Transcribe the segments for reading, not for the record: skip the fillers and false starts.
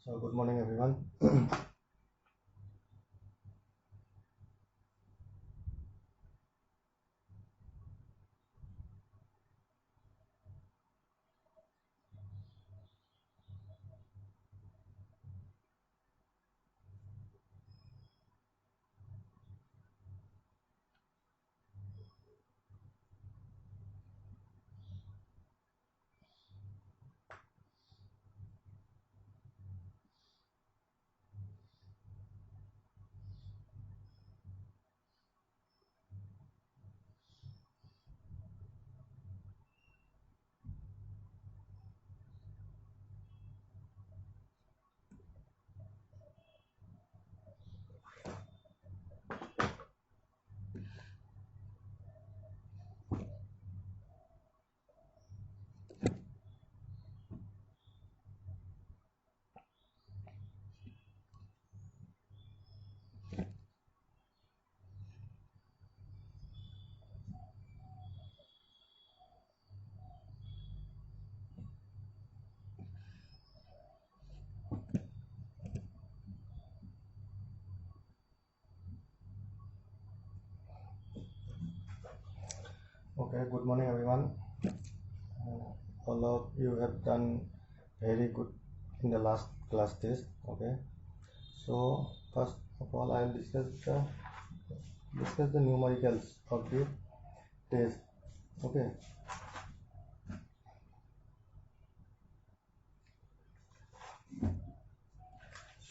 So good morning everyone. Okay, good morning everyone. All of you have done very good in the last class test. Okay, so first of all I will discuss the numericals of the test. Okay,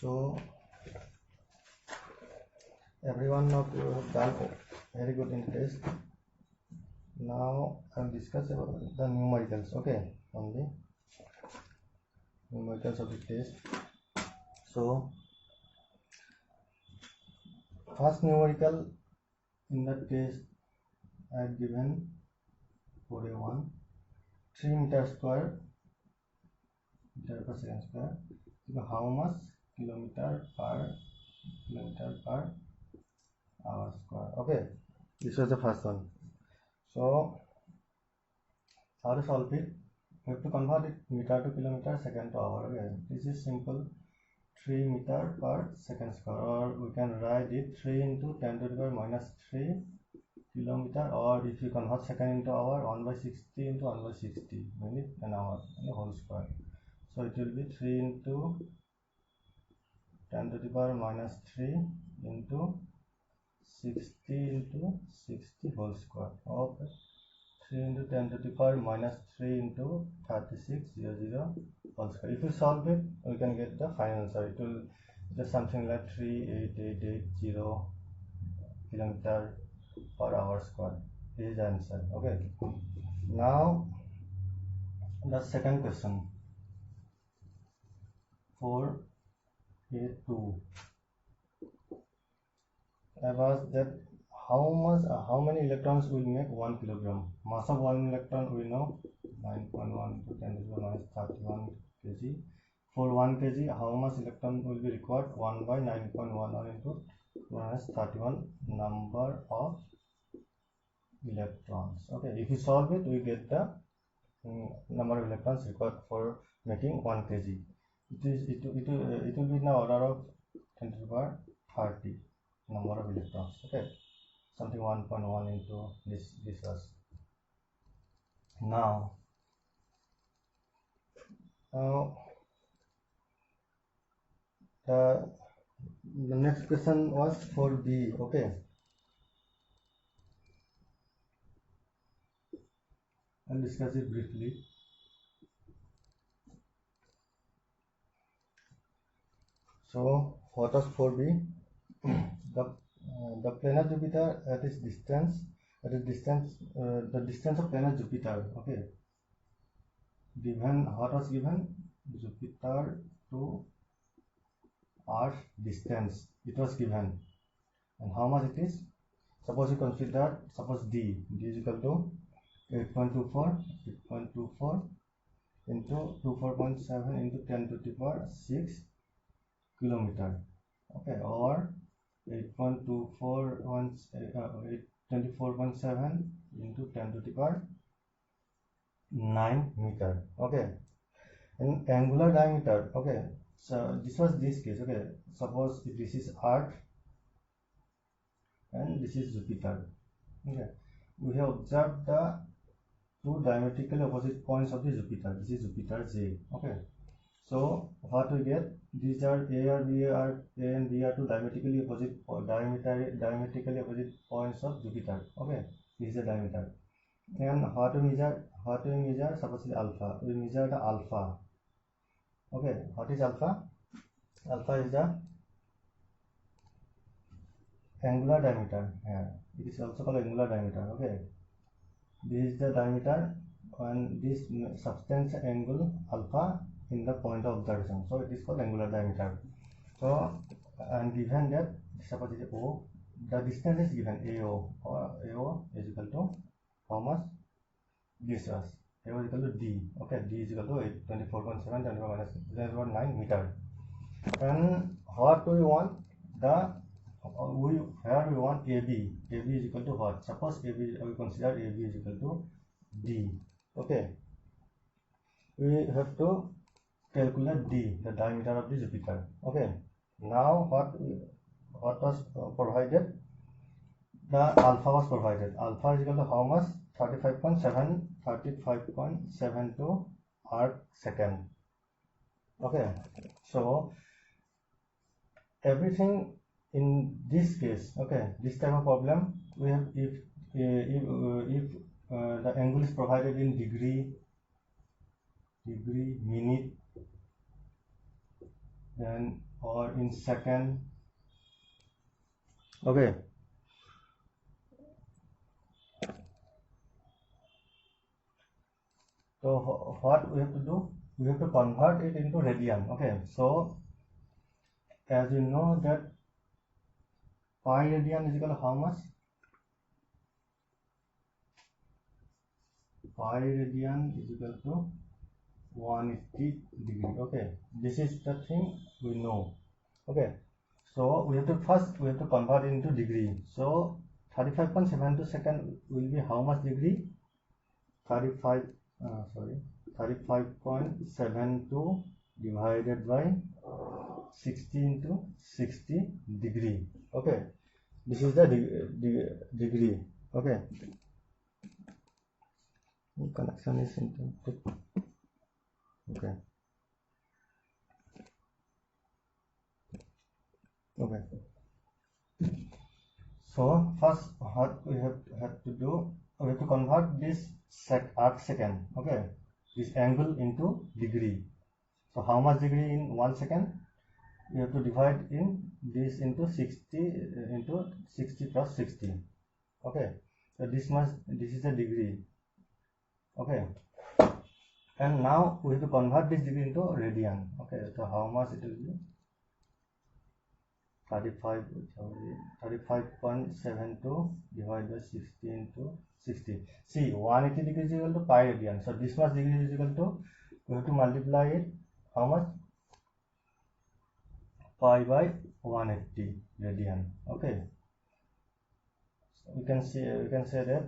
so everyone of you have done very good in the test. Now I will discuss about the numericals. Okay, on the numericals of the test. So first numerical in the test I have given for a 1 3 meter square meter per second square. So how much kilometer per hour square? Okay, this was the first one. So how to solve it? We have to convert it meter to kilometer, second to hour. Okay, this is simple. 3 meter per second square, or we can write it 3 into 10 to the power minus 3 kilometer, or if you convert second into hour, 1 by 60 into 1 by 60 minute an hour and the whole square. So it will be 3 into 10 to the power minus 3 into 60 into 60 whole square. Okay, 3 into 10 to the power minus 3 into 3600 whole square. If you solve it, we can get the final answer. It will just something like 38880 kilometer per hour square. This is the answer. Okay, now the second question, 4A2. I was that how many electrons will make 1 kilogram. Mass of 1 electron we know 9.1 to 10 to the minus 31 kg. For 1 kg, how much electron will be required? 1 by 9.11 into minus 31 number of electrons. Okay, if you solve it, we get the number of electrons required for making 1 kg. It will be in the order of 10 to the power 30 number of electrons. Okay, something 1.1 into this was. Now the next question was for B. Okay, I'll discuss it briefly. So what was 4B? The planet Jupiter at its distance, the distance of planet Jupiter. Okay, given what was given? Jupiter to Earth distance. It was given, and how much it is? Suppose you consider, suppose D is equal to 8.24 into 24.7 into 10 to the power 6 kilometer. Okay, or 24.7 into 10 to the power 9 meter. Okay, and angular diameter. Okay, So this was this case. Okay, suppose if this is Earth and this is Jupiter. Okay, we have observed the two diametrically opposite points of the Jupiter. This is Jupiter J. Okay, so what we get, these are A and B are two diametrically opposite points of Jupiter. Okay, this is the diameter. And what we measure, suppose alpha. We measure the alpha. Okay, what is alpha? Alpha is the angular diameter. Yeah, it is also called angular diameter. Okay, this is the diameter and this substance angle alpha in the point of observation. So it is called angular diameter. So and given that suppose it is O, the distance is given AO, or AO is equal to how much? This was AO is equal to D. Okay, D is equal to 24.7 10 minus 0.9 meter. And what we want, the here we want AB. AB is equal to what? Suppose AB, we consider AB is equal to D. Okay, we have to calculate D, the diameter of the Jupiter. Okay, now what was provided? The alpha was provided. Alpha is equal to how much? 35.72 arc second. Okay, so everything in this case, okay, this type of problem we have, if the angle is provided in degree, minute, then or in second. Okay, so what we have to do, we have to convert it into radian. Okay, so as you know that pi radian is equal to how much? Pi radian is equal to 180 degree. Okay, this is the thing we know. Okay, so we have to convert into degree. So 35.72 second will be how much degree? 35.72 divided by 60 into 60 degree. Okay, this is the degree. Okay, connection is interrupted. Okay, so first what we have to do, we have to convert this arc second. Okay, this angle into degree. So how much degree in 1 second? We have to divide in this into 60 into 60 plus 60. Okay, so this is a degree. Okay, and now we have to convert this degree into radian. Okay, so how much it will be? 35.72 divided by 60 into 60. See, 180 degrees is equal to pi radian. So this much degree is equal to, we have to multiply it, how much? Pi by 180 radian. Okay, so we can say that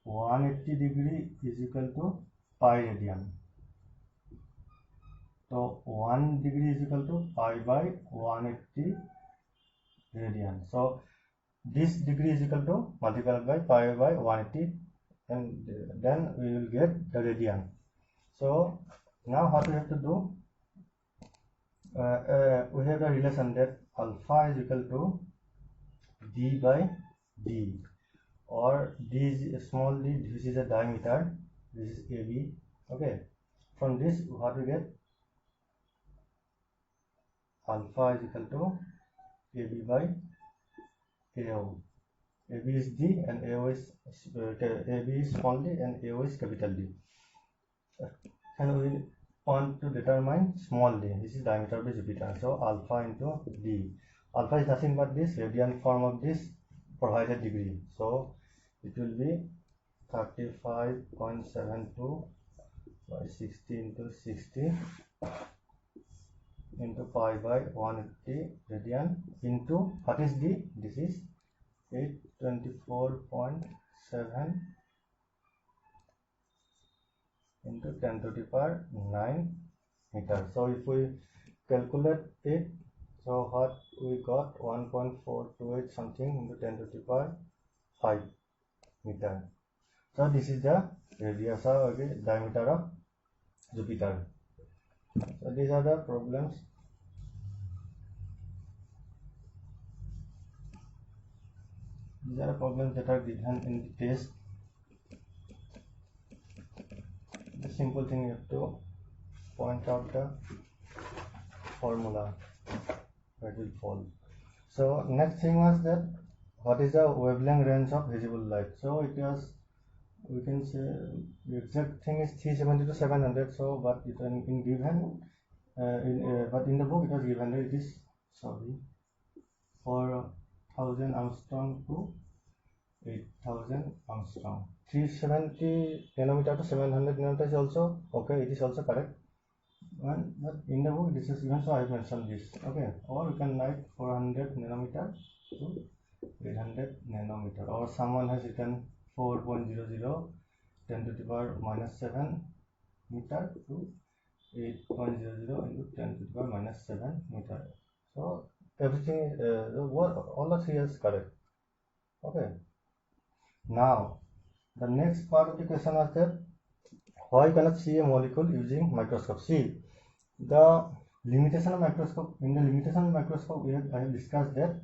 180 degree is equal to pi radian. So 1 degree is equal to pi by 180 radian. So this degree is equal to multiplied by pi by 180, and then we will get the radian. So now what we have to do, we have a relation that alpha is equal to d by d, or d is small d, this is a diameter, this is AB. Okay, from this what we get, alpha is equal to AB by AO. AB is D and AO is AB is small d and AO is capital D. And we want to determine small d. This is diameter of the Jupiter. So alpha into D. Alpha is nothing but this radian form of this provided degree. So it will be 35.72 by 60 into 60 into pi by 180 radian into what is D? This is 824.7 into 10 to the power 9 meter. So if we calculate it, so what we got 1.428 something into 10 to the power 5 meter. So this is the radius of diameter of Jupiter. So these are the problems. These are the problems that are given in the test. The simple thing you have to point out the formula that will fall. So next thing was that what is the wavelength range of visible light. So it was, we can say the exact thing is 370 to 700. So but it in given but in the book it was given that it is 4,000 Armstrong to 8,000 Armstrong. 370 nanometer to 700 nanometer is also okay. It is also correct. And but in the book this is given, so I have mentioned this. Okay, or you can write 400 nanometer to 800 nanometer, or someone has written 4.00 10 to the power minus 7 meter to 8.00 into 10 to the power minus 7 meter. So everything all the three is correct. Okay. Now the next part of the question is that why you cannot see a molecule using microscope. See the limitation of microscope. In the limitation of microscope, I have discussed that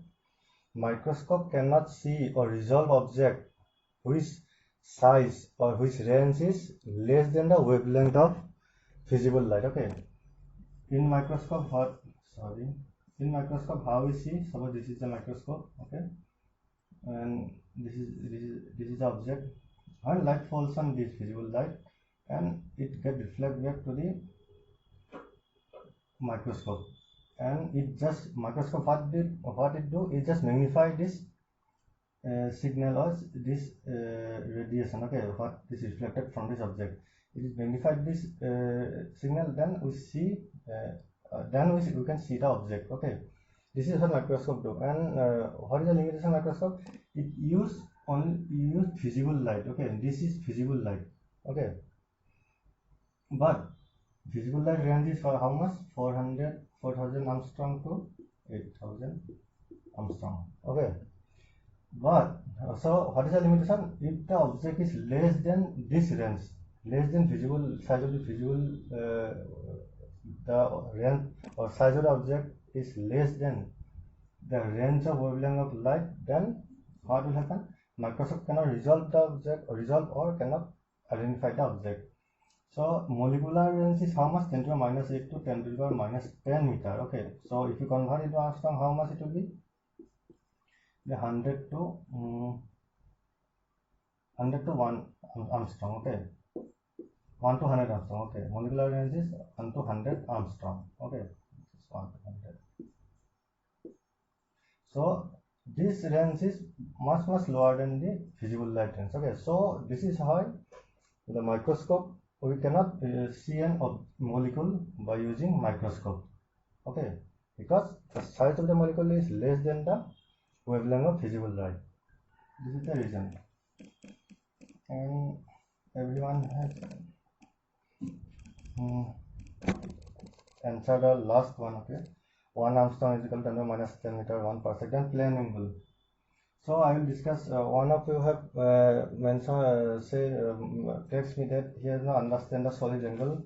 microscope cannot see or resolve object which size or which range is less than the wavelength of visible light. Okay. In microscope, in microscope, how we see? Suppose this is the microscope. Okay, and this is the object. When light falls on this visible light, and it get reflected back to the microscope, and it just microscope what it do? It just magnify this signal or this radiation. Okay, what is reflected from this object, it is magnified this signal, then we see then we can see the object. Okay, this is what microscope do. And what is the limitation of microscope? It use visible light. Okay, this is visible light. Okay, but visible light range is for how much? 4,000 Armstrong to 8,000 Armstrong. Okay, but so what is the limitation? If the object is less than this range, less than visible size of the visible the range or size of the object is less than the range of wavelength of light, then what will happen? Microscope cannot resolve the object or cannot identify the object. So molecular range is how much? 10 to the minus 8 to 10 to the minus 10 meter. Okay, so if you convert it to Armstrong, how much it will be? The 100 to 1 Armstrong. Okay, 1 to 100 Armstrong. Okay, molecular range is 1 to 100 Armstrong. Okay, 1 to 100. So this range is much lower than the visible light range. Okay, so this is how the microscope, we cannot see an molecule by using microscope. Okay, because the size of the molecule is less than the wavelength of visible light. This is the reason. And everyone has answered the last one. Okay, 1 Armstrong is equal to 10 to the minus 10 meter 1 per second plane angle. So I will discuss. One of you have mentioned, text me that he has not understand the solid angle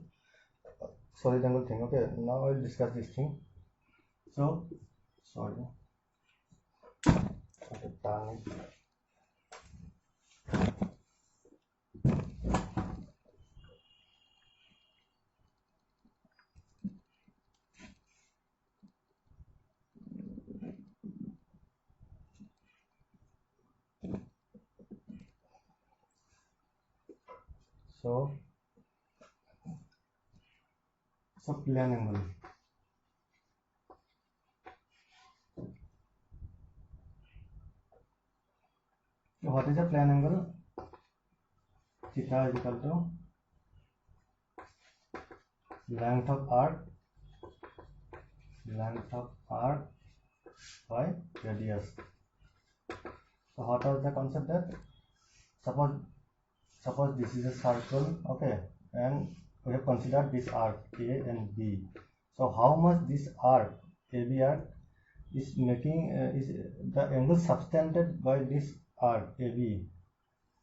thing. Okay, now I will discuss this thing. So sorry. Okay, darn it. So plane angle. So what is a plane angle? Theta is equal to length of arc by radius. So what was the concept that suppose this is a circle. Okay, and we have considered this arc A and B. So how much this arc, AB arc, is making is the angle subtended by this arc AB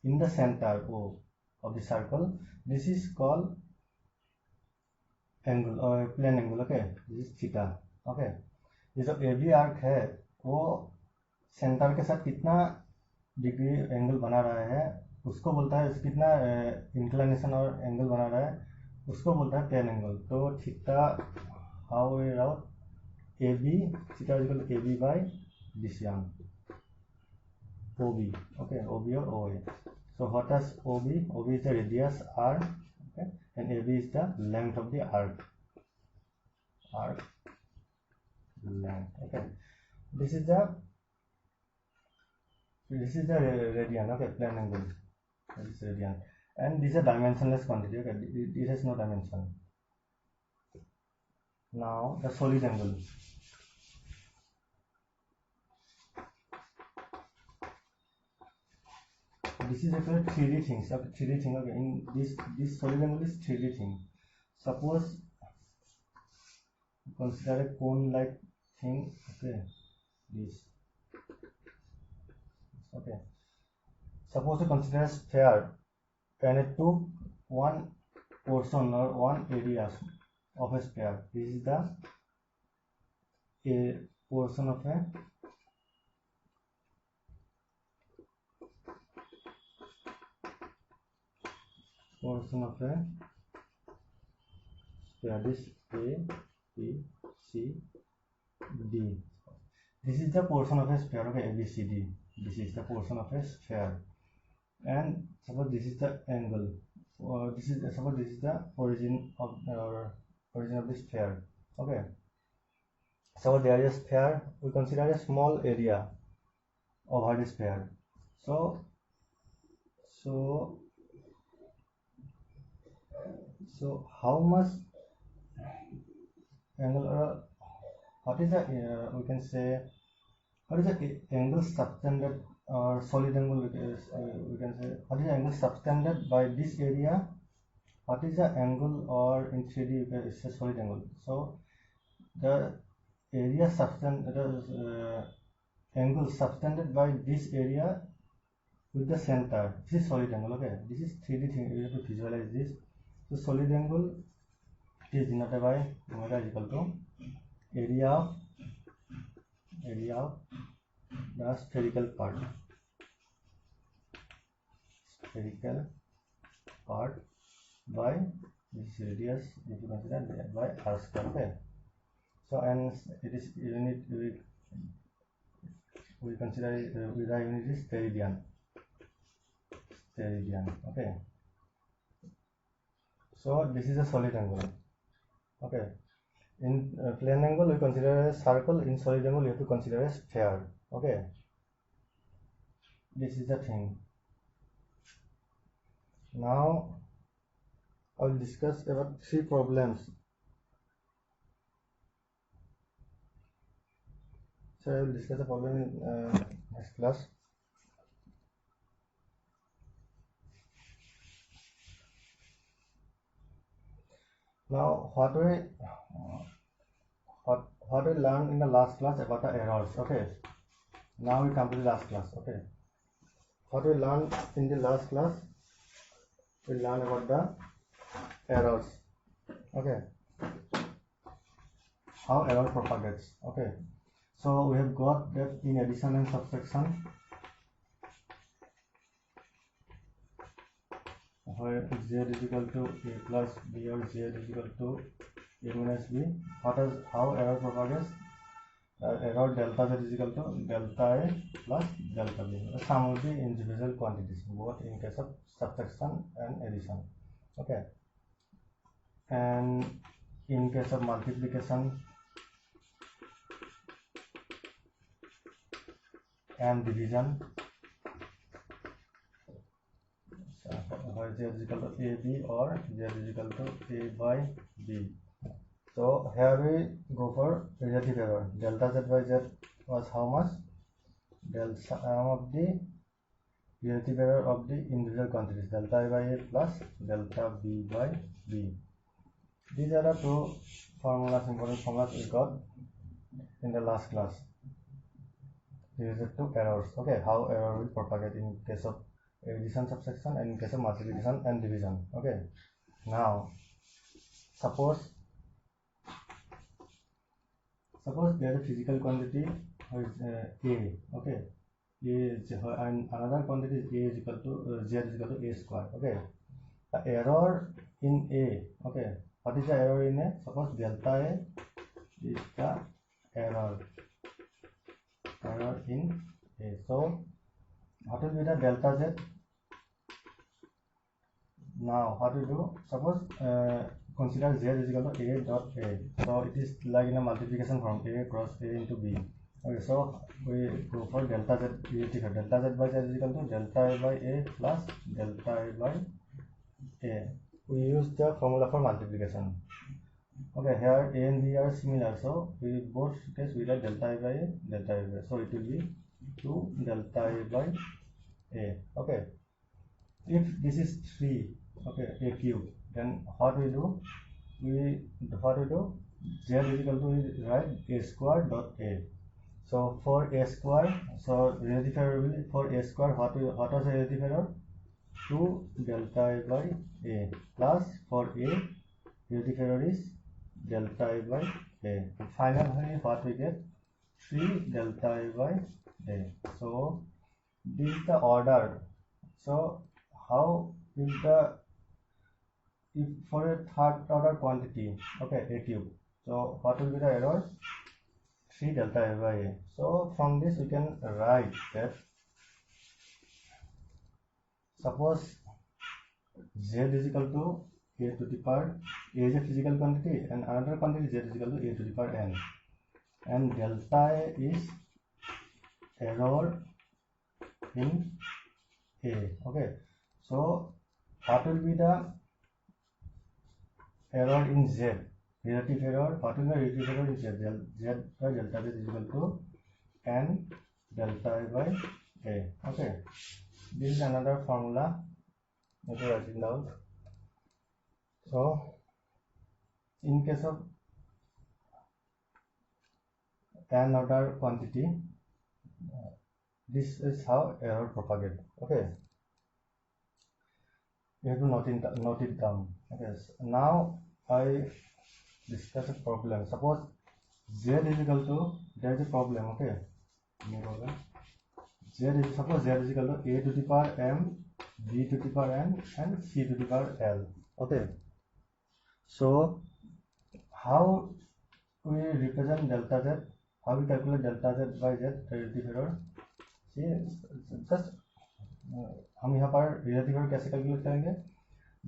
in the center O of the circle. This is called angle or plane angle. Okay, this is theta. Okay, ये जो AB arc है वो centre के साथ कितना degree angle बना रहा है उसको बोलता है, कितना इंक्लिनेशन और एंगल बना रहा है उसको बोलता है प्लेन एंगल. तो theta how we write A B, theta equal A B by this one O B. Okay, O B और O A. So what is O B? O B is the radius R, okay, and A B is the length of the arc length. Okay, this is the radian. Okay, plane angle. This is radian, and this is a dimensionless quantity. Okay, it has no dimension. Now the solid angle. This is actually 3D things. Okay, 3D thing. Okay, in this solid angle is 3D thing. Suppose consider a cone-like thing. Okay, this. Okay, suppose you consider a sphere and it took one portion or one area of a sphere. This is the a portion of a sphere. This A, B, C, D. This is the portion of a sphere. Okay, A, B, C, D. This is the portion of a sphere, and suppose this is the angle. Suppose this is the origin of the sphere. Okay, so there is a sphere. We consider a small area over the sphere. So how much angle? What is the we can say? What is the angle subtended or solid angle? We can say what is the angle subtended by this area? What is the angle, or in 3D it's a solid angle. So the area angle subtended by this area with the center. This is solid angle. Okay, this is 3D thing. You have to visualize this. So solid angle is denoted by omega is equal to area of the spherical part by this radius, if you consider, by r square. Okay, so and it is unit, we consider with the unit is steradian. Okay, so this is a solid angle. Okay, in plane angle we consider a circle. In solid angle you have to consider a sphere. Okay, this is the thing. Now I will discuss about 3 problems. So I will discuss the problem in next class. Now what we learned in the last class about the errors. Okay, now we come to the last class. Okay, what we learned in the last class, we learned about the errors. Okay, how error propagates. Okay, so we have got that in addition and subtraction, where z is equal to a plus b or z is equal to a minus b. How error propagates? Error delta z is equal to delta a plus delta b, the sum of the individual quantities, both in case of subtraction and addition. Okay, and in case of multiplication and division, where z is equal to ab or z is equal to a by b. So here we go for relative error. Delta z by z was how much? Del sum of the relative error of the individual quantities, delta a by a plus delta b by b. These are the two formulas, important formulas we got in the last class related to errors. Okay, how error will propagate in case of addition subtraction and in case of multiplication and division. Okay, now suppose there is a physical quantity is a. Okay, a is, and another quantity is a is equal to z is equal to a square. Okay, the error in a. Okay, what is the error in a? Suppose delta a is the error in a. So what will be the delta z? Now what we do? Suppose consider z is equal to a dot a. So it is like in a multiplication from a cross a into b. Okay, so we go for delta z. Delta z by z is equal to delta a by a plus delta a by a. We use the formula for multiplication. Okay, here a and b are similar, so we both case we get delta a by a, delta a by a. So it will be 2 delta a by a. Okay, if this is 3, okay, a cube, then what we do? Z is equal to write a square dot a. So for a square, so relative error will for a square, what was the relative error? 2 delta a by a plus for a relative error is delta a by a. And finally, what we get? 3 delta a by a. So this is the order. So how will the, if for a third order quantity, okay, a cube, so what will be the error? 3 delta a by a. So from this we can write that suppose z is equal to a to the power, a is a physical quantity and another quantity z is equal to a to the power n, and delta a is error in a. Okay, so what will be the error in z? Relative error, what will be the relative error in z? Z by delta z is equal to n delta a by a. Okay, this is another formula. Let me write it down. So in case of n order quantity, this is how error propagate. Okay, you have to note it down. Okay, so now I discuss a problem. Suppose z is equal to, there is a problem. Okay, suppose z is equal to a to the power m, b to the power n, and c to the power l. Okay, so how we represent delta z? How we calculate delta z by z relative error? See, just हम यहाँ पर relative error कैसे calculate करेंगे?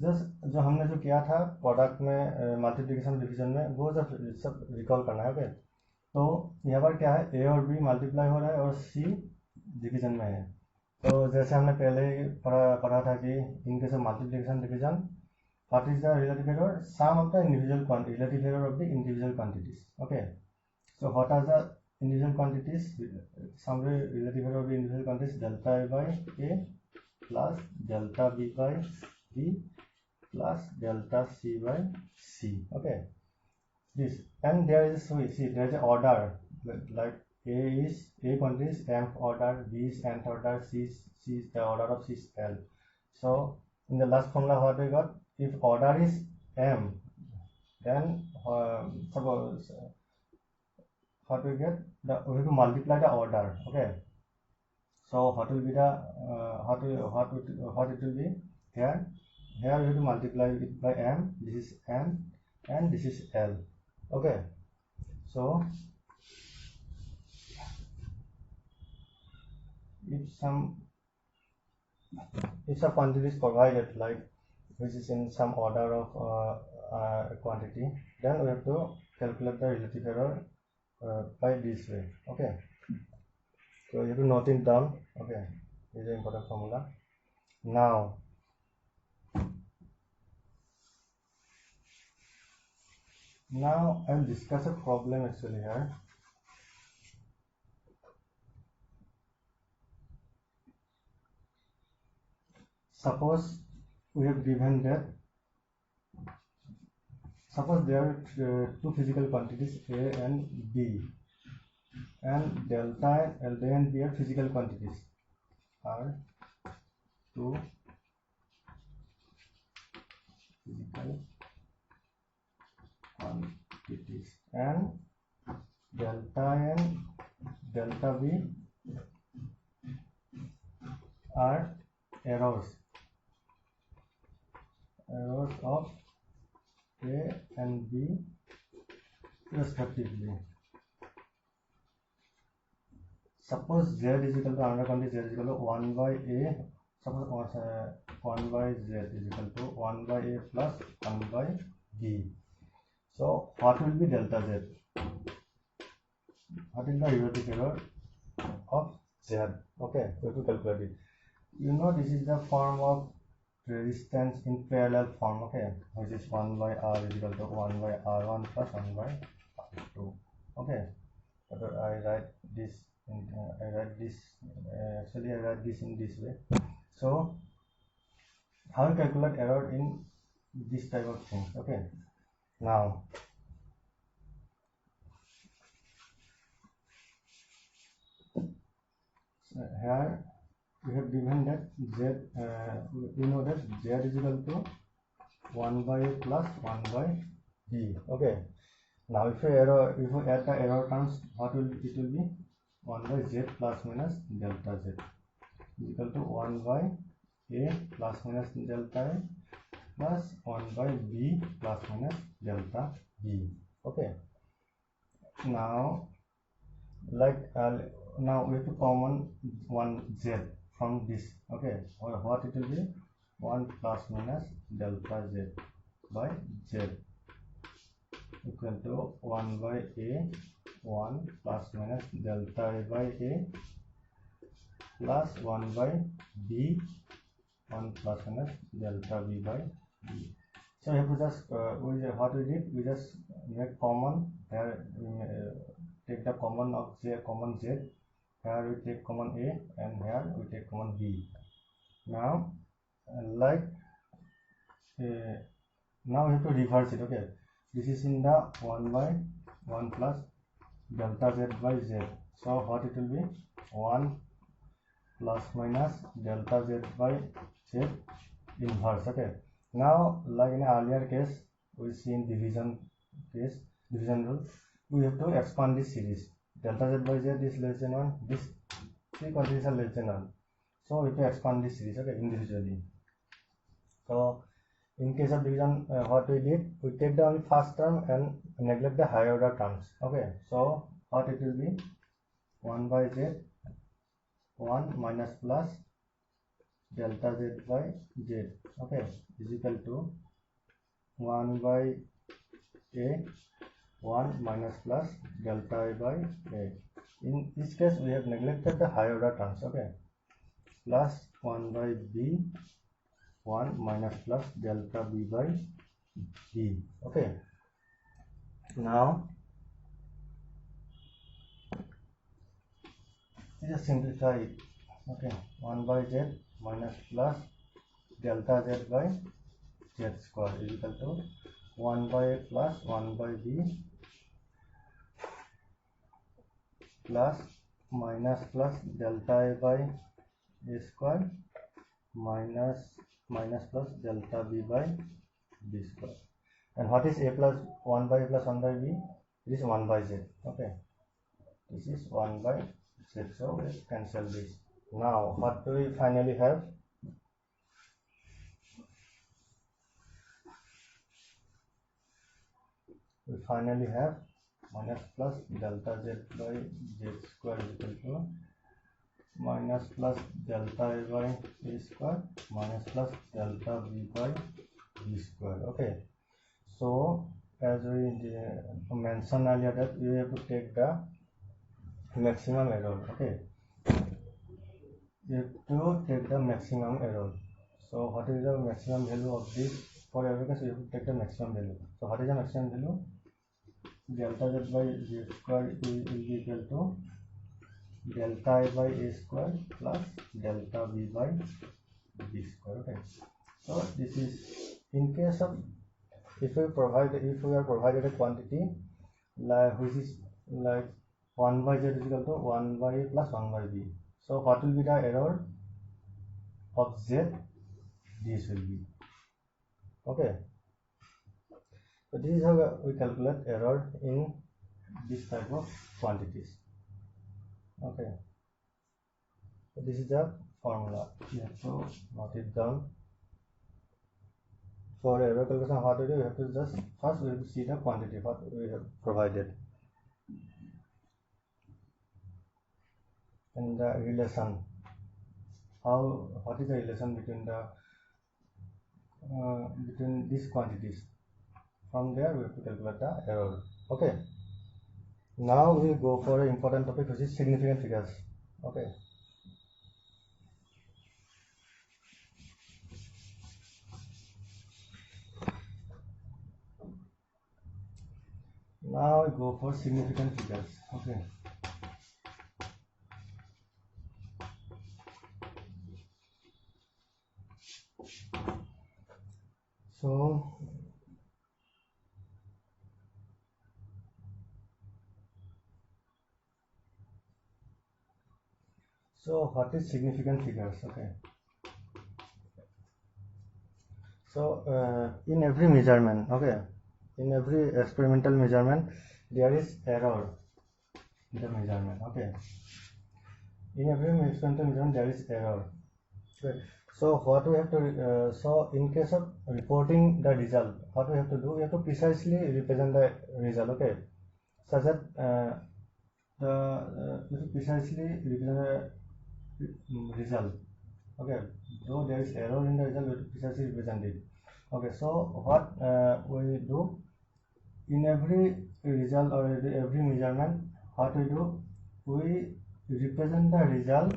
Just जो हमने जो किया था प्रोडक्ट में, मल्टीप्लिकेशन डिवीजन में, वो सब रिकॉल करना है. ओके, तो यहाँ पर क्या है, ए और बी मल्टीप्लाई हो रहा है और सी डिवीजन में है. तो जैसे हमने पहले पढ़ा था कि in case of multiplication division, what is the relative error? Sum of the individual relative error of the individual quantities. Okay, so what are the individual quantities? Sum relative error of the individual quantities, delta a by a plus delta b by b plus delta c by c. Okay, this, and there is, so see, there is an order, like a quantity is mth order, b is nth order, c is the order of c is l. So in the last formula what we got, if order is m, then suppose what we get, we have to multiply the order. Okay, so what will be the what it will be here we have to multiply it by m, this is n and this is l. Okay, so if some quantity is provided, like which is in some order of quantity, then we have to calculate the relative error by this way. Okay, so you have to note it down. Okay, this is an important formula. Now I'll discuss a problem actually here. Suppose we have given that suppose there are two physical quantities A and B, and delta and B are physical quantities, are two physical quantities, and delta and delta B are errors of A and B respectively. Suppose Z is equal to another quantity, Z is equal to 1 by A. Suppose 1 by Z is equal to 1 by A plus 1 by B. So what will be delta Z? What is the erratic error of Z? Okay, we have to calculate it. You know, this is the form of resistance in parallel form, okay, which is 1 by R is equal to 1 by R1 plus 1 by R2. Okay, but I write this actually I write this in this way. So how to calculate error in this type of thing? Okay, now here we have given that Z, we know that Z is equal to 1 by A plus 1 by B. Okay, now if you add the error terms, what will it will be? 1 by Z plus minus delta Z is equal to 1 by A plus minus delta A plus 1 by B plus minus delta B. Okay, now now we have to common one Z from this. Okay, what it will be? 1 plus minus delta Z by Z equal to 1 by A 1 plus minus delta A by A plus 1 by B 1 plus minus delta B by B. So we have to just what we did, we just make common here, take the common of common Z. Here we take common A and here we take common B. Now now we have to reverse it. Okay, this is in the 1 by 1 plus delta Z by Z. So what it will be? 1 plus minus delta Z by Z inverse. Okay, now like in earlier case we see in division rule, we have to expand this series. Delta Z by Z is less than 1, this three quantities are less than 1, so we have to expand this series, okay, individually. So in case of division, what we did, we take the only first term and neglect the higher order terms. Okay, so what it will be? 1 by Z 1 minus plus delta Z by Z, okay, is equal to 1 by A 1 minus plus delta A by A. In this case we have neglected the higher order terms, okay, plus 1 by B 1 minus plus delta B by B. Okay, now just simplify it. Okay, 1 by Z minus plus delta Z by Z square is equal to 1 by A plus 1 by B plus minus plus delta A by A square minus plus delta B by B square. And what is A plus 1 by A plus 1 by B? It is 1 by Z. Okay, this is 1 by Z, so let's cancel this. Now what do we finally have? We finally have minus plus delta Z by Z square is equal to minus plus delta A by A square minus plus delta B by B square. Okay, so as we mentioned earlier that we have to take the maximum error. Okay, you have to take the maximum error. So what is the maximum value of this? For every case we have to take the maximum value. So what is the maximum value? Delta Z by Z square will be equal to delta A by A square plus delta B by B square. Okay, so this is in case of if we are provided a quantity which is like 1 by z is equal to 1 by a plus 1 by b. So what will be the error of z? This will be okay. So this is how we calculate error in this type of quantities. Okay. So this is the formula. You have to note it down. For error calculation, what we do, we have to just first we have to see the quantity what we have provided, and the relation. What is the relation between between these quantities? From there we have to calculate the error. Okay. Now we will go for an important topic, which is significant figures. Okay. Now I go for significant figures. Okay. So what is significant figures? Okay. So in every measurement, okay, in every experimental measurement, there is error in the measurement. Okay. In every experimental measurement, there is error. Okay. So what we have to so in case of reporting the result, what we have to do, we have to precisely represent the result. Okay, such that we have to precisely represent the result. Okay, though there is error in the result, we have to precisely represent it. Okay, so what we do in every result or every measurement, what we do, we represent the result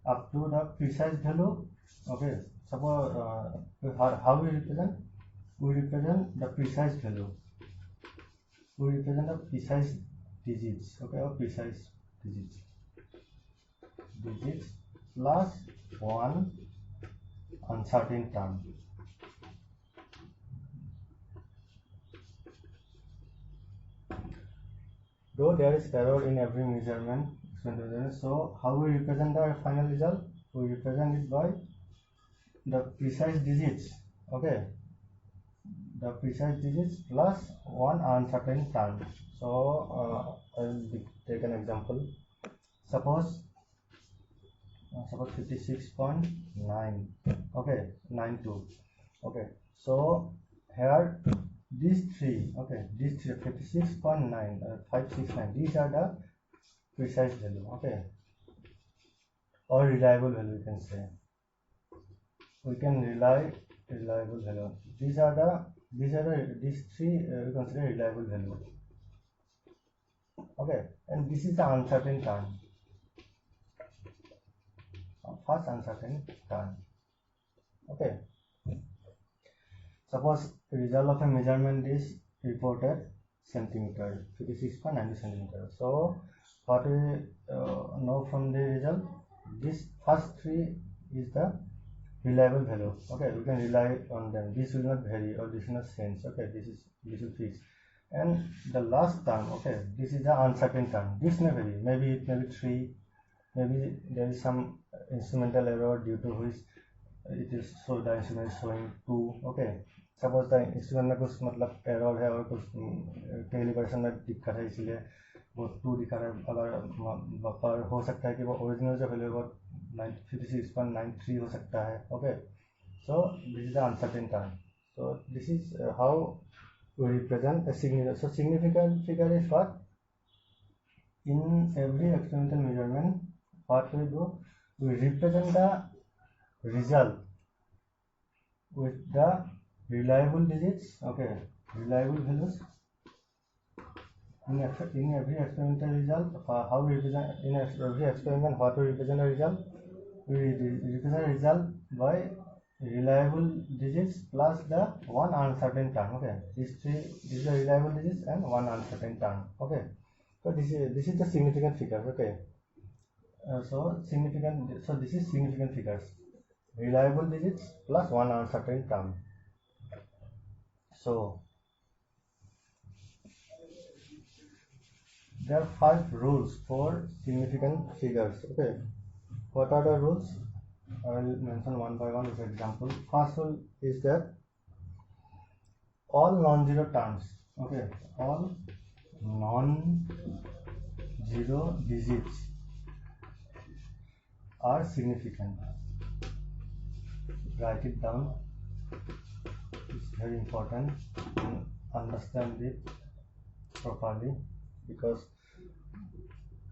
up to the precise value. Okay, suppose how we represent? We represent the precise value. We represent the precise digits. Okay, or precise digits plus one uncertain term. Though there is error in every measurement, so how we represent the final result? We represent it by the precise digits. Okay, the precise digits plus one uncertain term. So I will take an example. Suppose 56.9. Okay, 92. Okay, so here these three, okay, these three 56.9, 569, these are the precise value. Okay, or reliable value, you can say. We can reliable value. These three we consider reliable value. Okay, and this is the uncertain term. First uncertain term. Okay. Suppose the result of a measurement is reported centimeter, 56.90 centimeter. So what we know from the result, this first three is the reliable value. Okay, we can rely on them. This will not vary or this will not change. Okay, this is fixed. And the last term, okay, this is the uncertain term. This may vary. Maybe it may be 3. Maybe there is some instrumental error due to which it is so the instrument is showing 2. Okay, suppose the instrument में कुछ मतलब error है और कुछ calibration में दिक्कत है, इसलिए वो 2 दिखा रहा है. अगर हो सकता है कि वो ओरिजिनल जो वैल्यू है 56.93 हो सकता है. Okay, so this is the uncertain term. So this is how we represent a significant. So significant figure is what? In every experimental measurement, what we do, we represent the result with the reliable digits. Okay, reliable values in every experimental result. How we represent in every experiment? What we represent the result? We represent the result by reliable digits plus the one uncertain term. Okay, this is the reliable digits and one uncertain term. Okay, so this is the significant figures. Okay, so this is significant figures, reliable digits plus one uncertain term. So there are 5 rules for significant figures. Okay, what are the rules? I will mention one by one with example. First rule is that all non-zero terms, okay, all non-zero digits are significant. Write it down. It's very important to understand it properly, because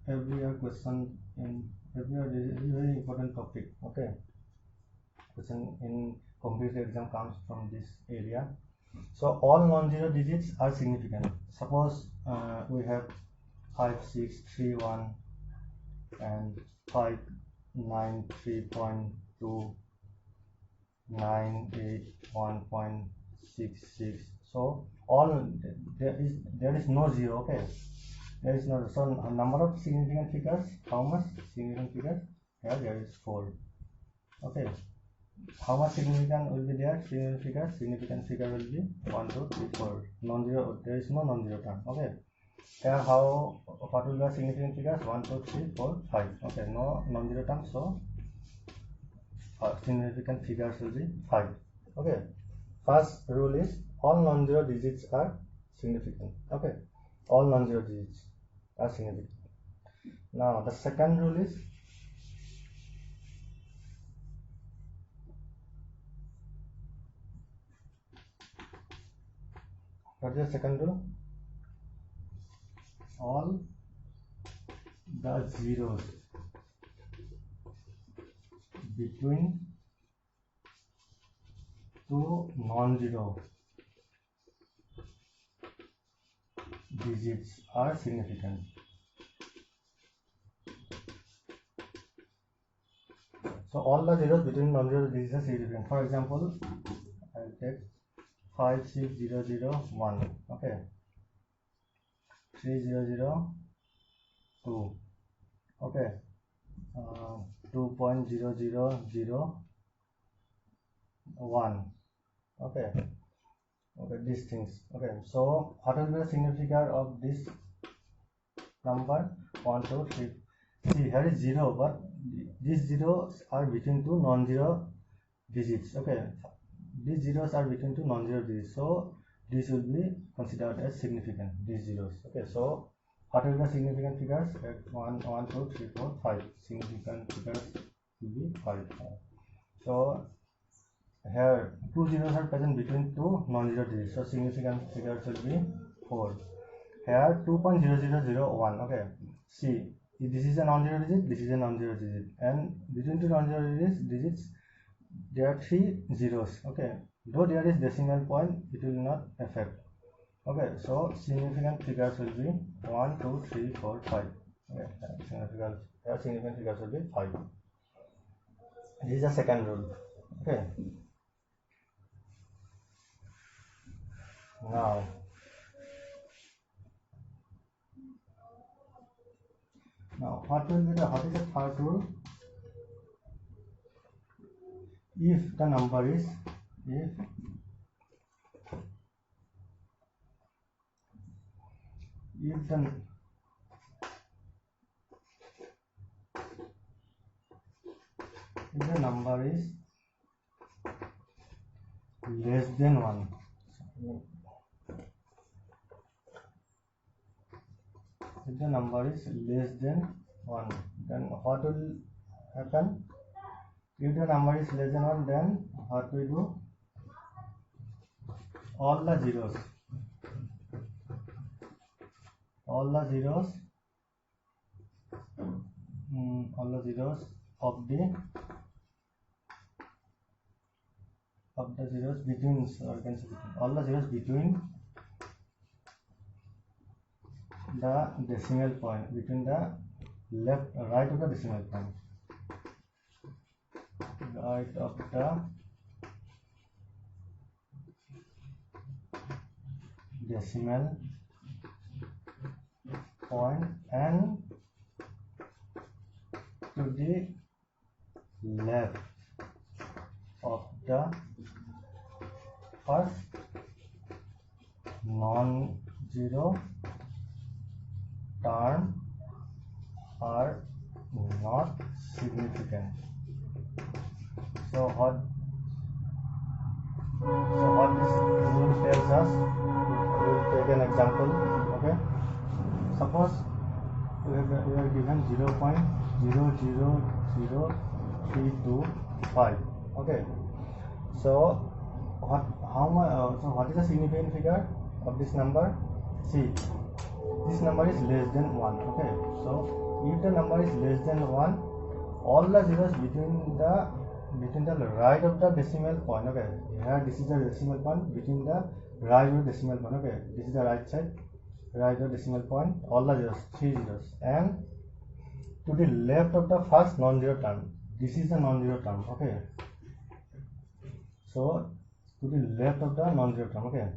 every question in every is a very important topic. Okay, question in competitive exam comes from this area. So all non-zero digits are significant. Suppose we have 5, 6, 3, 1 and 5, 9, 3.2, 9, 8, 1.66. So all there is no zero. Okay, there is no. So number of significant figures. How much significant figures? Here there is 4. Okay. How much significant will be there? Significant figure will be 1, 2, 3, 4. Non-zero. There is no non-zero term. Okay. Here how what will be significant figures? 1, 2, 3, 4, 5. Okay. No non-zero term. So significant figures will be 5. Okay. First rule is all non-zero digits are significant. Okay. All non-zero digits are significant. Now the second rule is what is the second rule? All the zeros between two non-zero digits are significant. So all the zeros between non-zero digits are significant. For example, I will take 5, 6, 0, 0, 1. Okay. 3, 0, 0, 2. Okay. 2.0001. Okay. Okay, these things. Okay, so what will be the significance of this number? 1, 2, 3. See, here is 0, but these zeros are between two non-zero digits. Okay, these zeros are between two non-zero digits, so this will be considered as significant, these zeros. Okay, so what will be the significant figures? 1, 1, 2, 3, 4, 5. Significant figures will be 5. So here two zeros are present between two non-zero digits, so significant figures will be 4. Here 2.0001. Okay, see, this is a non-zero digit, this is a non-zero digit, and between two non-zero digits there are 3 zeros. Okay, though there is decimal point, it will not affect. Okay, so significant figures will be 1, 2, 3, 4, 5. Okay, significant figures will be 5. This is the second rule. Okay, now what is the third rule? If the number is if the number is less than 1, if the number is less than 1, then what will happen? If the number is less than 1, then what we do? All the zeros of the zeros between, or you can say all the zeros between the decimal point, between the right of the decimal point, right of the decimal point and to the left of the first term are not significant. So what this rule tells us, we will take an example. Okay, suppose we are given 0.000325. Okay, so what is the significant figure of this number? See, this number is less than 1. Okay, so if the number is less than 1, all the zeros between the right of the decimal point. Okay, here this is the decimal point, between the right of the decimal point. Okay, this is the right side, right of the decimal point, all the zeros, 3 zeros, and to the left of the first non-zero term, this is the non-zero term. Okay, so to the left of the non-zero term, okay,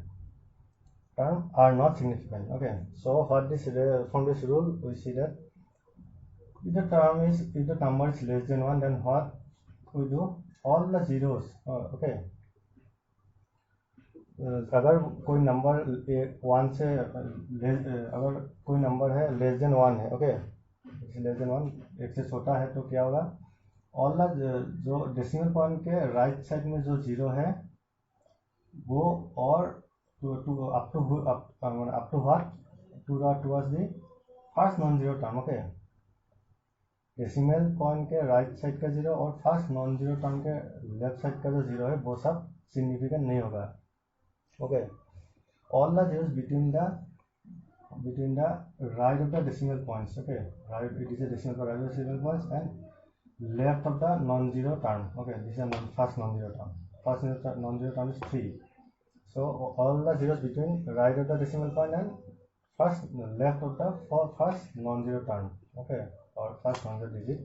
term are not significant. Okay, so what this from this rule we see that if the number is less than 1, then what we do, all the zeros. Okay, अगर कोई number 1 से अगर कोई number है less than 1 है, okay, less than 1 1 से छोटा है, तो क्या होगा, ऑल द जो डेसिमल पॉइंट के राइट साइड में जो जीरो है वो और up to what towards the first non zero term. Okay, decimal point के राइट साइड का जीरो और फर्स्ट नॉन जीरो टर्म के लेफ्ट साइड का जो जीरो है वो सब सिग्निफिकेंट नहीं होगा. Okay, all the zeros between the right of the decimal points. Okay, right, it is a decimal point, right of the decimal points, and left of the non-zero term. Okay, this is a first non-zero term. First non-zero term is 3. So all the zeros between right of the decimal point and left of the first non-zero term. Okay, or first non-zero digit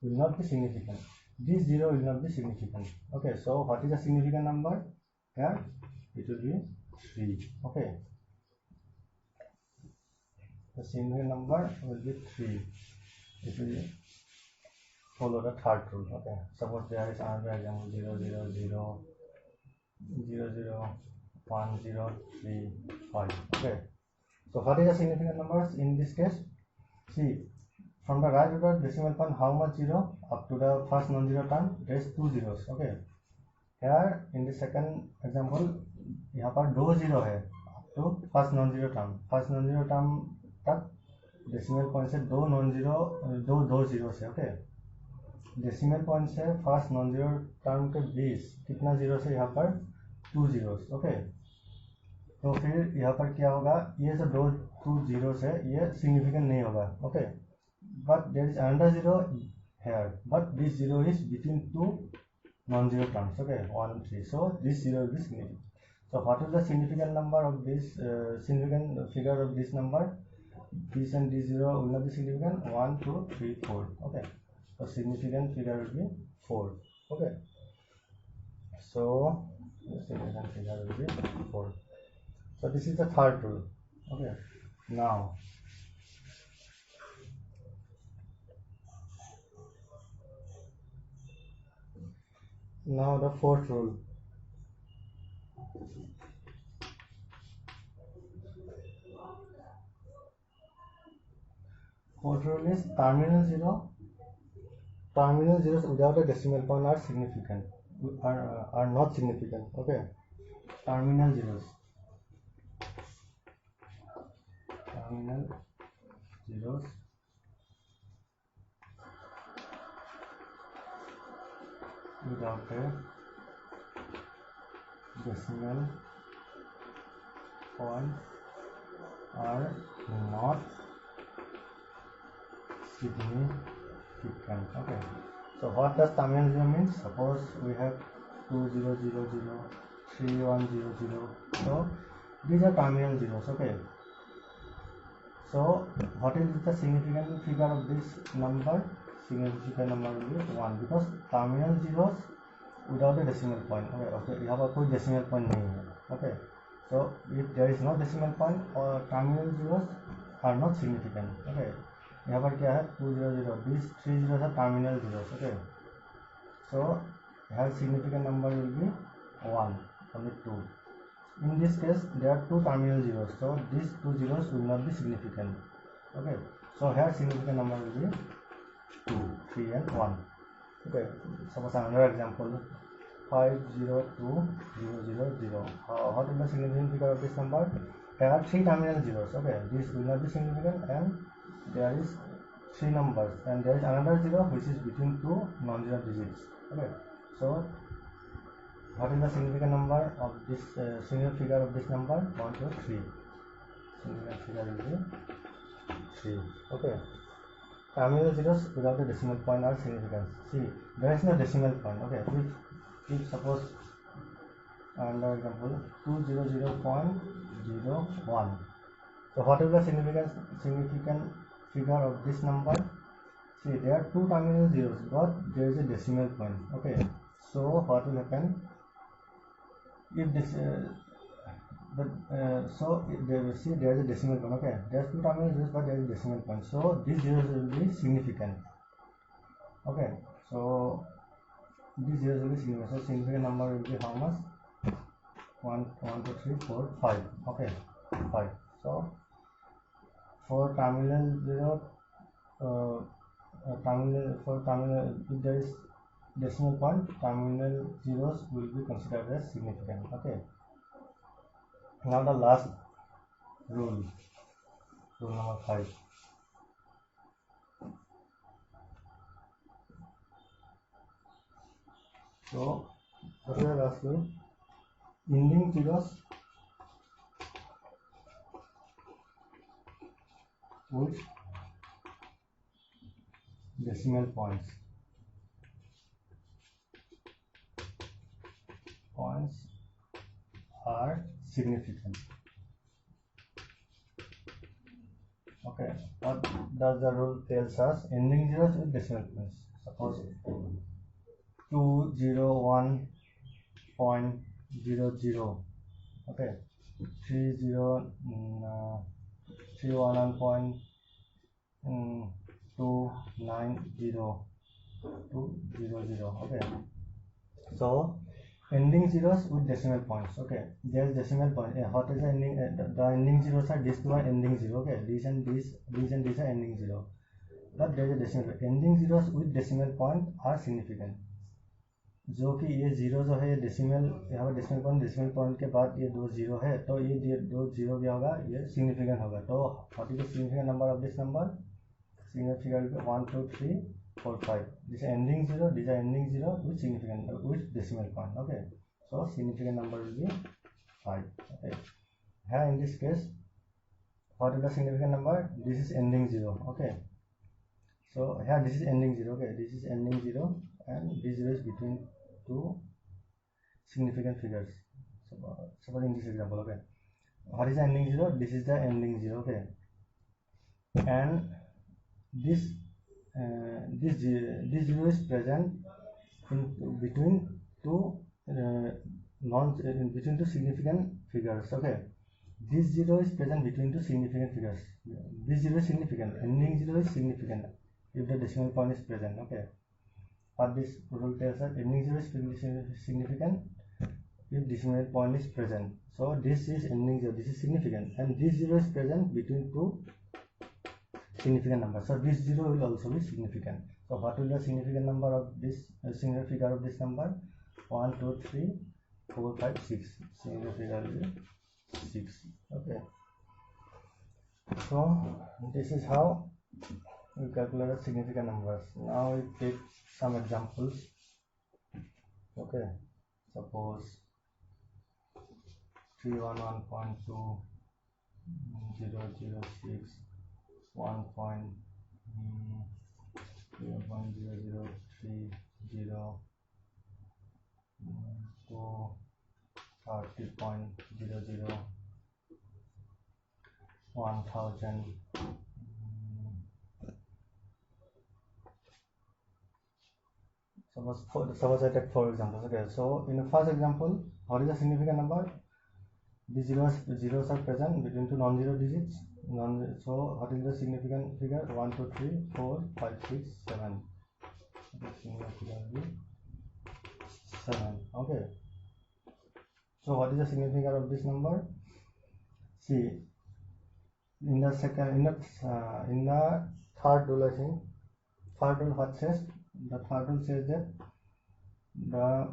will not be significant. This zero will not be significant. Okay, so what is a significant number here? It will be 3. Okay, the significant number will be 3 if we follow the third rule. Okay, suppose there is another example, 0 0 0 0 0 1 0 3 5. Okay, so what is the significant numbers in this case? See, from the right of the decimal point, how much zero up to the first non-zero term? There is 2 zeros. Okay, here in the second example यहाँ पर 2 zero है तो first non zero term तक decimal point से दो zero से. Okay, decimal point से first non zero term के बीच कितना जीरो से यहाँ पर 2 जीरोस. ओके, तो फिर यहाँ पर क्या होगा, ये जो 2 जीरो है ये सिग्निफिकेंट नहीं होगा. Okay, but there is another zero here, but this zero is between 2 non-zero terms. Okay, 1 and 3, so this zero will be significant. So what is the significant number of this significant figure of this number? This and this zero will not be significant. 1 2 3 4. Okay, so significant figure will be 4. Okay, so the significant figure will be 4. So this is the third rule. Okay, now the fourth rule. Fourth rule is terminal zeros without a decimal point are significant, are not significant. Okay, terminal zeros without a decimal point are not significant. Okay, so what does terminal zero means? Suppose we have 2 0 0 0 3 1 0 0, so these are terminal zeros. Okay, so what is the significant figure of this number? Significant number will be 1, because terminal zeros without a decimal point. Okay, यहाँ पर कोई decimal point नहीं है. Okay, so if there is no decimal point or terminal zeros are not significant. Okay, यहाँ पर क्या है, 2 0 0, these 3 zeros are terminal zeros. Okay, so here significant number will be 1, only 2. In this case there are 2 terminal zeros, so these 2 zeros will not be significant. Okay, So here significant number will be 2, 3 and 1. Okay, suppose another example, 502,000. What is the significant figure of this number? There are 3 terminal zeros. Okay, this will not be significant, and there is 3 numbers, and there is another 0 which is between 2 non-zero digits. Okay, so what is the significant number of this significant figure of this number? 1, 2, 3. Significant figure will be 3. Okay. Terminal zeros without the decimal point are significant. See, there is no decimal point. Okay, if suppose under example 200.01. So what is the significant figure of this number? See, there are 2 terminal zeros, but there is a decimal point. Okay, so what will happen if this see there is a decimal point. Okay, there are 2 terminal zeros, but there is a decimal point, so these zeros will be significant. Okay, so these zeros will be significant. So significant number will be how much? 1, 2, 3, 4, 5. Okay, 5. So for terminal zero, if there is decimal point, terminal zeros will be considered as significant. Okay. Now the last rule number 5. So what is the last rule? Ending zeros with decimal points are significant. Okay, what does the rule tells us? Ending zeros with decimal points. Suppose 201.00. Okay, 301.290. Okay, so ending zeros with decimal points. Okay, there is decimal point. What is the ending? The ending zeros are these two are ending zero. Okay, these and these are ending zero. But there is a decimal. Ending zeros with decimal point are significant. जो कि ये zero जो है ये decimal, यहाँ पर decimal point के बाद ये 2 जीरो है, तो ये 2 जीरो क्या होगा? ये सिग्निफिकेंट होगा. तो what is the significant number of this number? Significant 1, 2, 3, 4, 5. This is ending zero. These are ending zero with significant with decimal point. Okay, so significant number will be 5. Okay, here in this case, what is the significant number? This is ending zero. Okay, so here this is ending zero. Okay, this is ending zero, and this zero is between 2 significant figures. So suppose in this example, okay, what is the ending zero? This is the ending zero. Okay, and this zero is present between two significant figures. Okay, this zero is present between 2 significant figures. This zero is significant. Ending zero is significant if the decimal point is present. Okay, what this rule tells us, ending zero is significant if decimal point is present. So this is ending zero. This is significant, and this zero is present between 2 significant number. So this zero will also be significant. So what will the significant number of this significant figure of this number? 1, 2, 3, 4, 5, 6. Significant figure will be 6. Okay. So this is how we calculate the significant numbers. Now we take some examples. Okay. Suppose 311.2006. 1.0.0030 to 30.00 1000. Suppose I take 4 examples. Okay, so in the first example, what is the significant number? The zeros are present between 2 non-zero digits. So what is the significant figure? 1, 2, 3, 4, 5, 6, 7. The significant figure will be 7. Okay. So what is the significance of this number? See, in the third rule, I think third rule what says, the third rule says that the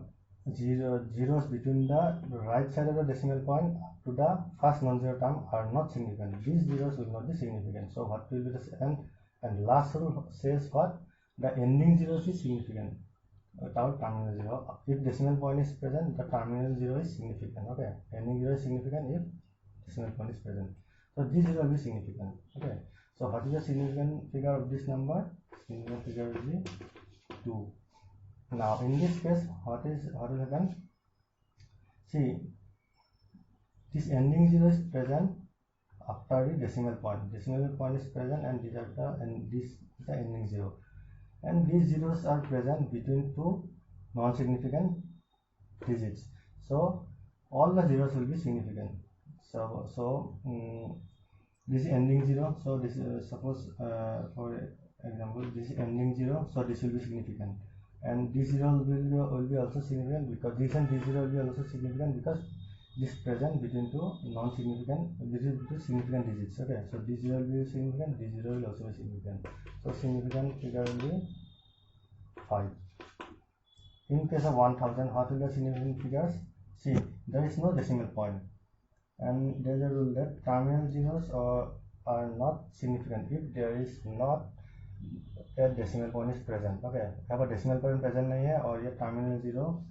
zeros between the right side of the decimal point to the first non-zero term are not significant. These zeros will not be significant. So what will be the and last rule says what, the ending zeros is significant without terminal zero. If decimal point is present, the terminal zero is significant. Okay, ending zero is significant if decimal point is present. So this will be significant. Okay, so what is the significant figure of this number? Significant figure will be 2. Now in this case, what will happen? See, this ending zero is present after the decimal point. Decimal point is present, and these are this is the ending zero. And these zeros are present between two non-significant digits. So all the zeros will be significant. So this is ending zero. So this suppose for example this is ending zero. So this will be significant. And this zero will be also significant because this and this zero will be also significant because this is present between two non-significant, this is two significant digits. Okay, so this zero will be significant, this zero will also be significant. So significant figure will be 5. In case of 1000, what will be the significant figures? See, there is no decimal point, and there is a rule that terminal zeros are not significant if there is not a decimal point is present. Okay, यहाँ पर decimal point present नहीं है और ये terminal zero,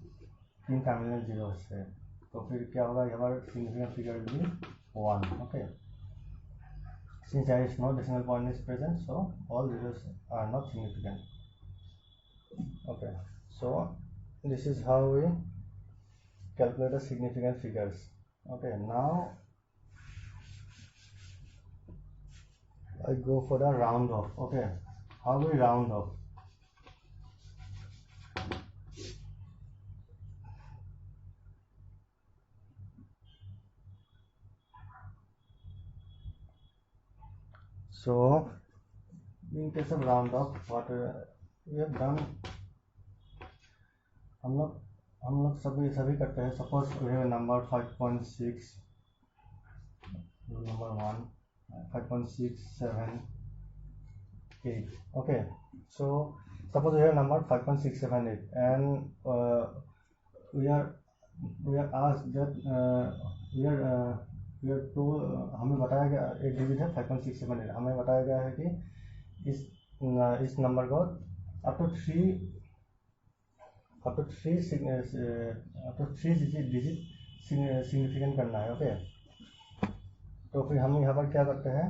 3 terminal zeros है, तो फिर क्या होगा, यहाँ पर significant figure will be 1. Okay, since there is no decimal point is present, so all zeros are not significant. Okay, so this is how we calculate the significant figures. Okay, now I go for the round off. Okay, how we round off? So in case of round off, what we have done, हम लोग सभी करते हैं. Suppose we have a number 5.6, number 1, 5.678. Okay, so suppose we have a number 5.678 and we are asked that we are told, हमें बताया गया एक digit है 5.678. हमें बताया गया है कि इस नंबर को up to 3 डिजिट सिग्निफिकेंट करना है. ओके, तो फिर हम यहाँ पर क्या करते हैं,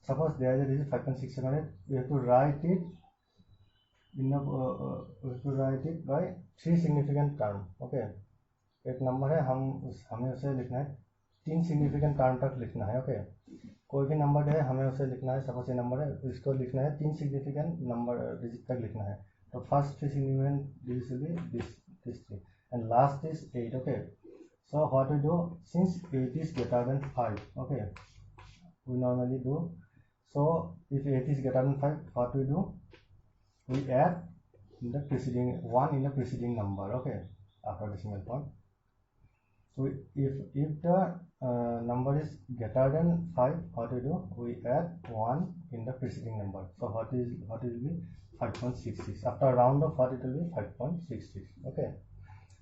suppose there is a digit 5.678, we have to write it by 3 significant term. Okay, एक नंबर है, हमें उसे लिखना है 3 सिग्निफिकेंट टर्म तक लिखना है. ओके, कोई भी नंबर है हमें उसे लिखना है, सपोज ये नंबर है, इसको लिखना है 3 सिग्निफिकेंट नंबर डिजिट तक लिखना है. तो first 3 significant digit will be this 3 and last is 8. Okay, so what we do, since 8 is greater than 5, okay, we normally do, so if 8 is greater than 5, what we do, we add the preceding 1 in the preceding number. Okay, after decimal point. So if the number is greater than 5, what we do, we add 1 in the preceding number. So what will be 5.66. After round off, what it will be 5.66. Okay,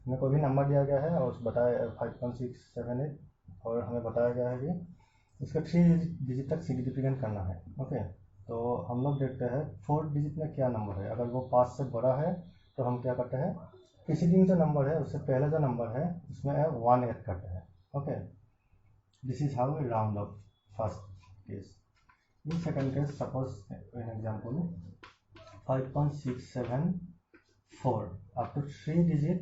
हमें कोई भी number दिया गया है और बताया 5.678 और हमें बताया गया है कि इसका 3 डिजिट तक सिग्निफिकेंट करना है. ओके, तो हम लोग देखते हैं 4 डिजिट में क्या नंबर है. अगर वो 5 से बड़ा है तो हम क्या करते हैं, प्रीसीडिंग जो नंबर है उससे पहले जो नंबर है उसमें 1 ऐड करते हैं. Okay, this is how we round off first case. In second case, suppose an example 5.674 up to 3 digit,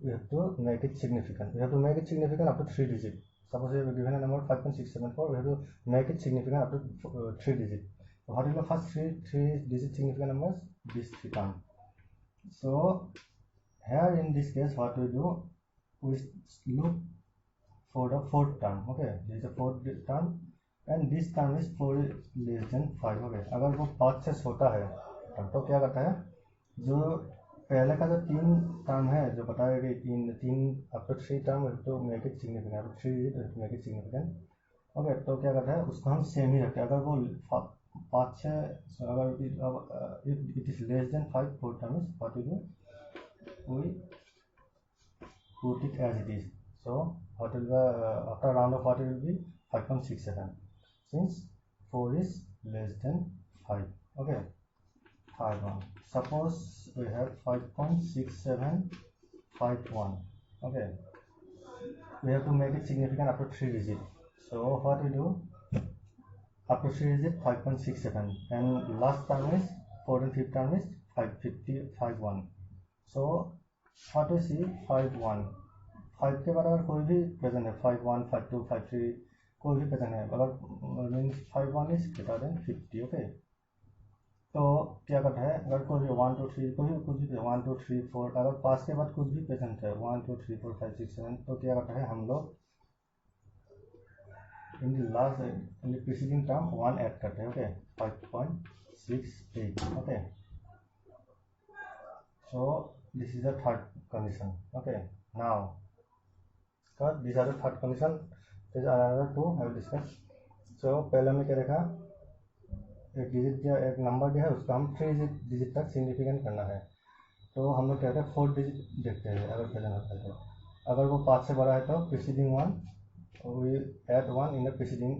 we have to make it significant. We have to make it significant up to 3 digit. Suppose we have given a number 5.674, we have to make it significant up to 3 digit. So what is the first 3 digit significant numbers? These 3 terms. So here in this case, what we do, we look for the 4th term. Okay, this is the 4th term and this term is 4 less than 5. Okay, अगर वो 5 से छोटा है तो क्या करता है, जो पहले का जो 3 टर्म है जो बताया कि तीन up to 3 term to make it significant, up to 3 digit make it significant. Okay, तो क्या करता है उसको हम सेम ही रखते हैं। अगर वो 5-6 अगर it is less than 5 4 terms, what we do, we put it as it is. So what will be after round of what will be 5.67 since 4 is less than 5. Okay, 5.1. Suppose we have 5.6751. Okay, we have to make it significant up to 3 digits. So what we do, up to 3 digit 5.67 and last term is 4 and 5th term is 551. So what we see 51 5 के बराबर कोई भी present है, 51 52 53 कोई भी present है, अगर means 51 is greater than 50। Okay, तो क्या करता है अगर कोई भी 1 2 3 कोई भी कुछ भी 1 2 3 4 अगर 5 के बाद कुछ भी प्रेजेंट है 1 2 3 4 5 6 7 तो क्या करता है हम लोग in the last in the preceding term 1 add करते हैं। Okay, 5.68। Okay, so this is the third condition. Okay, now these are the third condition. There is another two I will discuss. So पहले में क्या देखा, एक digit दिया, एक number दिया है, उसका हम 3 डिजिट तक सिग्निफिकेंट करना है। तो हम लोग कहते हैं 4 डिजिट देखते हैं अगर प्रेजेंट होता है तो। अगर वो 5 से बड़ा है तो preceding 1 we add 1 in the preceding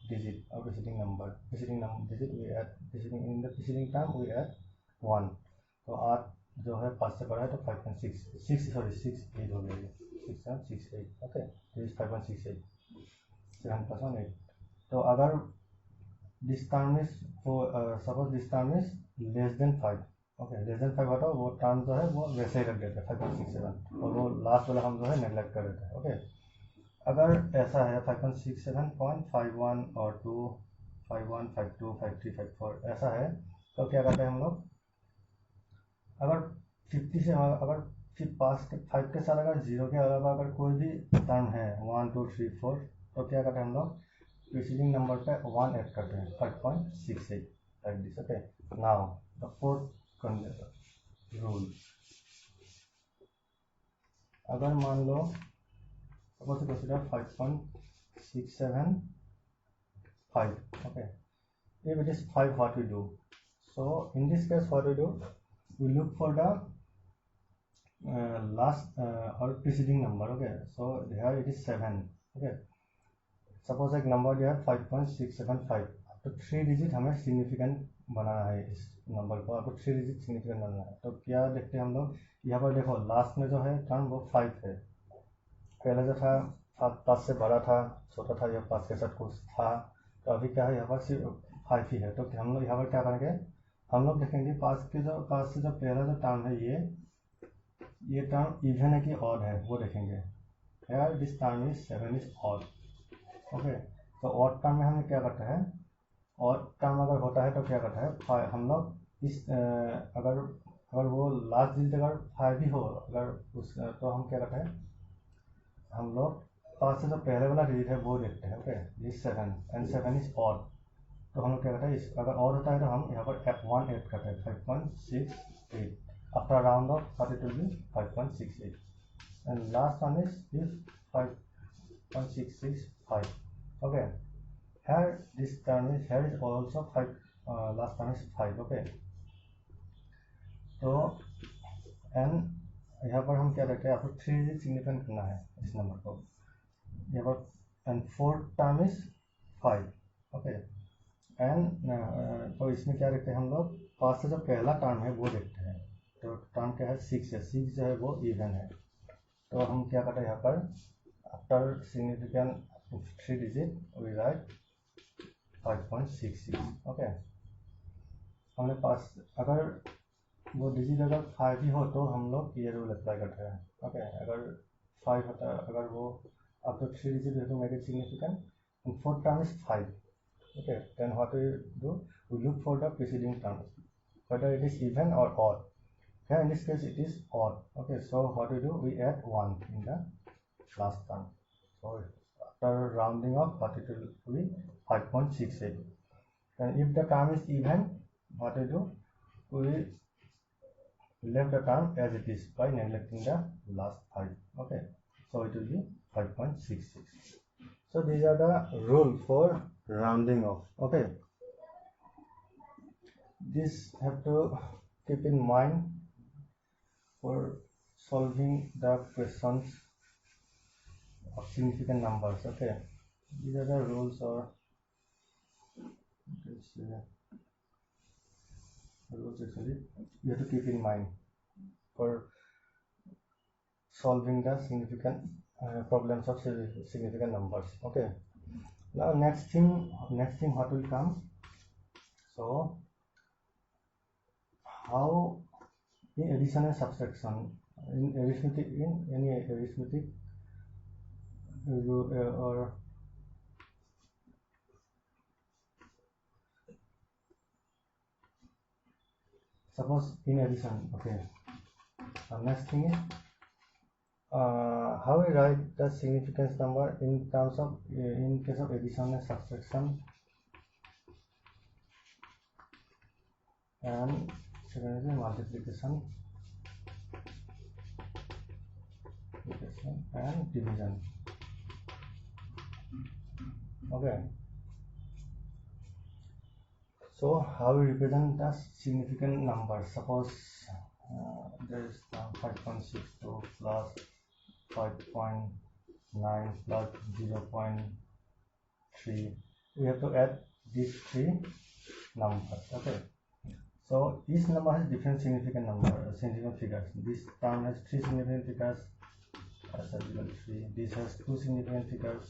digit और preceding number digit we add preceding in the preceding term we add 1। तो 8 जो है 5 से बड़ा है तो 6 हो गया, 6 7 6 8। Okay, this 5.68 7 + 1 8। तो अगर this term is suppose this term is less than 5। Okay, less than 5 हटाओ, वो टर्म जो है वो वैसे ही रख देते हैं 5.67 और वो लास्ट वाला हम जो है नेगलेक्ट कर देते हैं। ओके, अगर ऐसा है 5.67.51 और 2 51 52 53 54 ऐसा है तो क्या करते हैं हम लोग, अगर 50 से अगर फिर 5 के साथ अगर 0 के अलावा अगर कोई भी टर्म है 1 2 3 4 तो क्या करते हैं हम लोग प्रीसीडिंग नंबर पे 1 ऐड करते हैं 5.68 like this. Okay, now the fourth rule, अगर मान लो suppose to consider 5.675। Okay, if it is 5 what we do, so in this case what we do, we look for the last or preceding number. Okay, so here it is 7. Okay, suppose एक number दिया है 5.675 तो 3 digit हमें significant बनाना है, इस number को आपको 3 digit significant बनाना है। तो क्या देखते हैं हम लोग, यहाँ पर देखो लास्ट में जो है टर्म वो 5 है, पहले जो था 5 से बड़ा था छोटा था या 5 के साथ कुछ था, तो अभी क्या है यहाँ पर सिर्फ 5 ही है। तो हम लोग यहाँ पर क्या करेंगे, हम लोग देखेंगे 5 से जो पहला जो टर्म है ये टर्म इवन है कि ऑड है वो देखेंगे। यार this term is 7 is odd. Okay, तो ऑड टर्म में हमें क्या करता है, ऑड टर्म अगर होता है तो क्या करता है हम लोग इस अगर वो लास्ट डिजिट अगर 5 ही हो अगर उस तो हम क्या करते हैं, हम लोग 5 से जो पहले वाला डिजिट है वो देखते हैं। Okay, this 7 and 7 is odd, तो हम लोग क्या करते हैं इस अगर ऑड होता है तो हम यहाँ पर F1 ऐड करते हैं 5.68 after round of what it will be 5.68 and last one is if 5.665. Okay, here this term is here is also 5, last term is 5. Okay, तो एंड यहाँ पर हम क्या रखते हैं, आपको 3 डिजिट सिग्निफिकेंट करना है इस नंबर को यहाँ पर, and fourth term is 5। Okay, and तो इसमें क्या रखते हैं हम लोग, 5 से जो पहला टर्म है वो देखते हैं, तो टर्म क्या है 6 है, 6 जो है वो इवन है। तो हम क्या करते हैं यहाँ पर after significant 3 digit we write 5.66। Okay, हमने पास अगर वो डिजिट अगर 5 ही हो तो हम लोग ये रूल अप्लाई करते हैं। ओके, अगर 5 होता है अगर वो अब तो 3 digit है तो make it significant and fourth term is 5. Okay, then what we do, we look for the preceding term whether it is even or odd. Here in this case it is odd. Okay, so what we do, we add 1 in the last term. So after rounding off what it will be 5.68. And if the term is even, what we do, we left the term as it is by neglecting the last 5. Okay, so it will be 5.66. so these are the rule for rounding off. Okay, this have to keep in mind for solving the questions of significant numbers. Okay, these are the rules, or rules actually you have to keep in mind for solving the significant problems of significant numbers. Okay, now next thing what will come. So how in addition and subtraction, in arithmetic, in any arithmetic or suppose in addition. Okay, next thing is how we write the significance number in terms of in case of addition and subtraction, and second is multiplication and division. Okay, so how we represent the significant numbers. Suppose there is 5.62 plus 5.9 plus 0.3. we have to add these three numbers. Okay, so each number has different significant figures. This term has 3 significant figures as equal 3. This has 2 significant figures,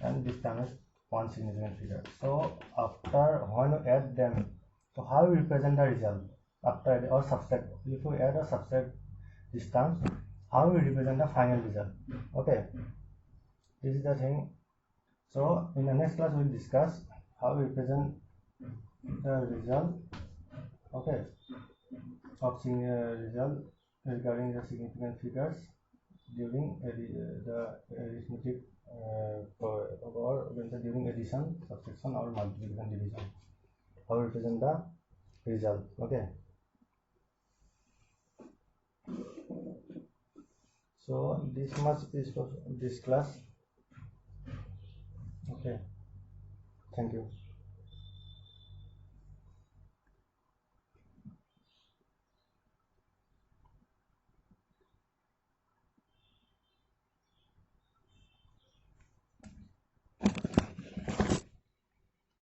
and this term has 1 significant figure. So after when you add them, so how we represent the result after or subtract? If we add or subtract these terms, how we represent the final result? Okay, this is the thing. So in the next class we will discuss how we represent the result. Okay, of result regarding the significant figures during the arithmetic or during addition, subtraction, or multiplication, division. How we represent the result. Okay, so this much is for this class. Okay, thank you.